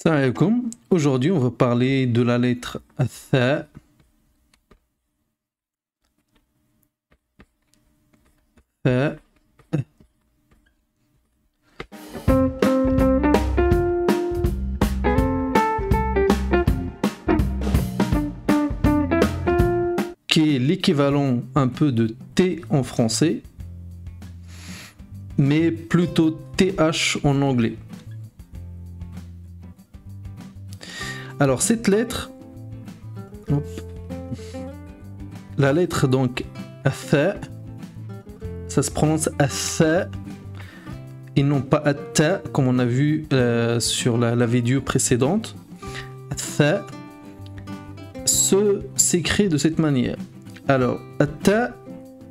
Salam alaikum. Aujourd'hui, on va parler de la lettre Tha. Tha. Qui est l'équivalent un peu de T en français, mais plutôt TH en anglais. Alors cette lettre, la lettre donc Tha, ça se prononce Tha et non pas Atta comme on a vu sur la vidéo précédente. Tha s'écrit de cette manière. Alors Atta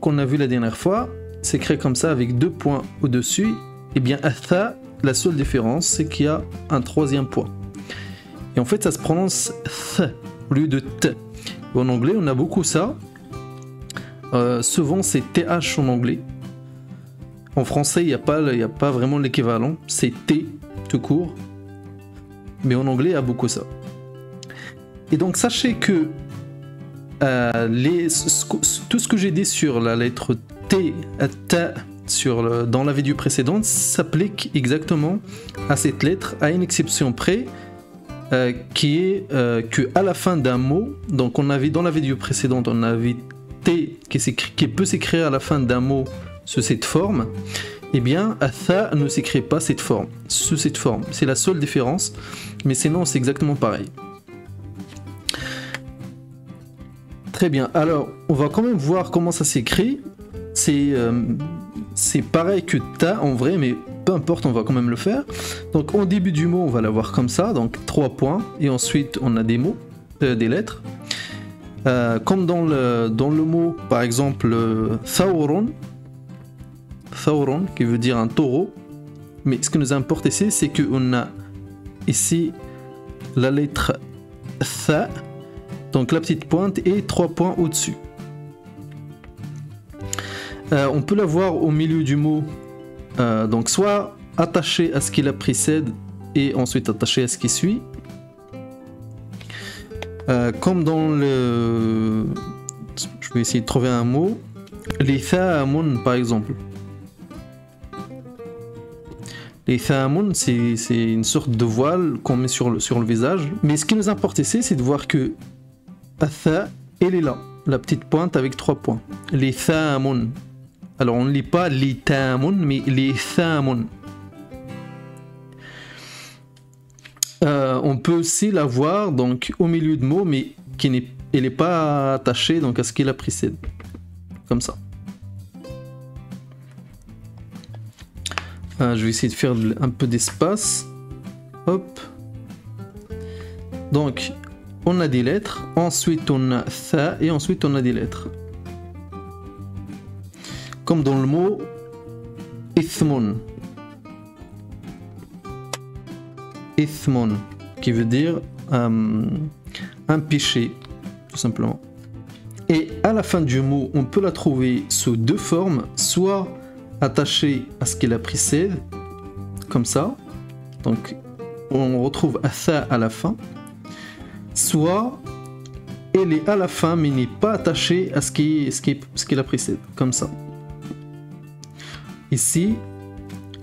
qu'on a vu la dernière fois s'écrit comme ça avec deux points au-dessus. Et bien Tha, la seule différence c'est qu'il y a un troisième point. Et en fait, ça se prononce th au lieu de t. En anglais, on a beaucoup ça. Souvent, c'est th en anglais. En français, il n'y a pas vraiment l'équivalent. C'est t tout court. Mais en anglais, il y a beaucoup ça. Et donc, sachez que tout ce que j'ai dit sur la lettre t, ta, dans la vidéo précédente, s'applique exactement à cette lettre, à une exception près. Qui est que à la fin d'un mot, donc on avait dans la vidéo précédente, on avait T qui peut s'écrire à la fin d'un mot sous cette forme, et bien Tha ne s'écrit pas sous cette forme. C'est la seule différence, mais sinon c'est exactement pareil. Très bien, alors on va quand même voir comment ça s'écrit. C'est pareil que Ta en vrai, mais peu importe, on va quand même le faire. Donc au début du mot, on va l'avoir comme ça, donc 3 points, et ensuite on a des mots, des lettres. Comme dans le mot, par exemple, Thawron, qui veut dire un taureau. Mais ce qui nous importe ici, c'est qu'on a ici la lettre Tha, donc la petite pointe, et 3 points au-dessus. On peut la voir au milieu du mot, donc soit attaché à ce qui la précède et ensuite attaché à ce qui suit. Comme dans le... Je vais essayer de trouver un mot. Les tha'amun par exemple. Les tha'amun, c'est une sorte de voile qu'on met sur le visage. Mais ce qui nous importe ici, c'est de voir que Tha, elle est là. La petite pointe avec 3 points. Les tha'amun. Alors on ne lit pas les ta'amun, mais les tha'amun. On peut aussi la voir donc au milieu de mots, mais elle n'est pas attachée donc à ce qui la précède. Comme ça. Je vais essayer de faire un peu d'espace. Hop. Donc on a des lettres, ensuite on a Tha et ensuite on a des lettres. Comme dans le mot Ithmun. Ithmun, qui veut dire un péché, tout simplement. Et à la fin du mot, on peut la trouver sous deux formes, soit attachée à ce qui la précède, comme ça. Donc on retrouve Tha à la fin. Soit elle est à la fin, mais n'est pas attachée à ce qui la précède, comme ça. Ici,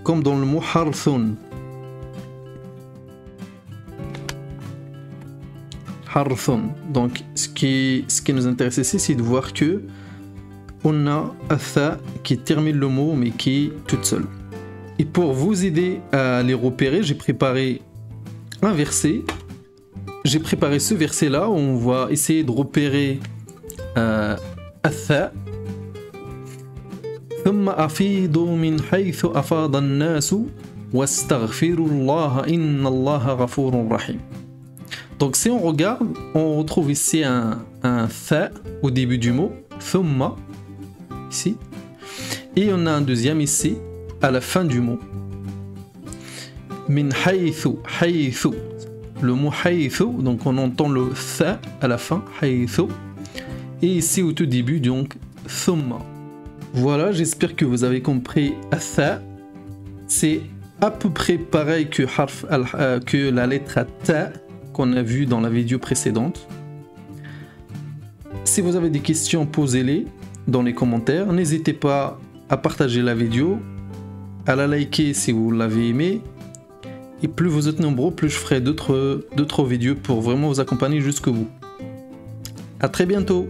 comme dans le mot harthun. Harthun. Donc, ce qui nous intéresse ici, c'est de voir que on a Tha qui termine le mot, mais qui est toute seule. Et pour vous aider à les repérer, j'ai préparé un verset. J'ai préparé ce verset-là où on va essayer de repérer Tha. ثم أفيضوا من حيث أفاض الناس واستغفروا الله إن الله غفور رحيم. Donc si on regarde, on retrouve ici un Tha au début du mot, thumma, ici, et on a un deuxième ici, à la fin du mot. Min haythu, haythu. Le mot haythu, donc on entend le Tha à la fin, haythu, et ici au tout début, donc thumma. Voilà, j'espère que vous avez compris Tha. C'est à peu près pareil que, que la lettre ta qu'on a vu dans la vidéo précédente. Si vous avez des questions, posez-les dans les commentaires. N'hésitez pas à partager la vidéo, à la liker si vous l'avez aimé. Et plus vous êtes nombreux, plus je ferai d'autres vidéos pour vraiment vous accompagner jusqu'au bout. À très bientôt!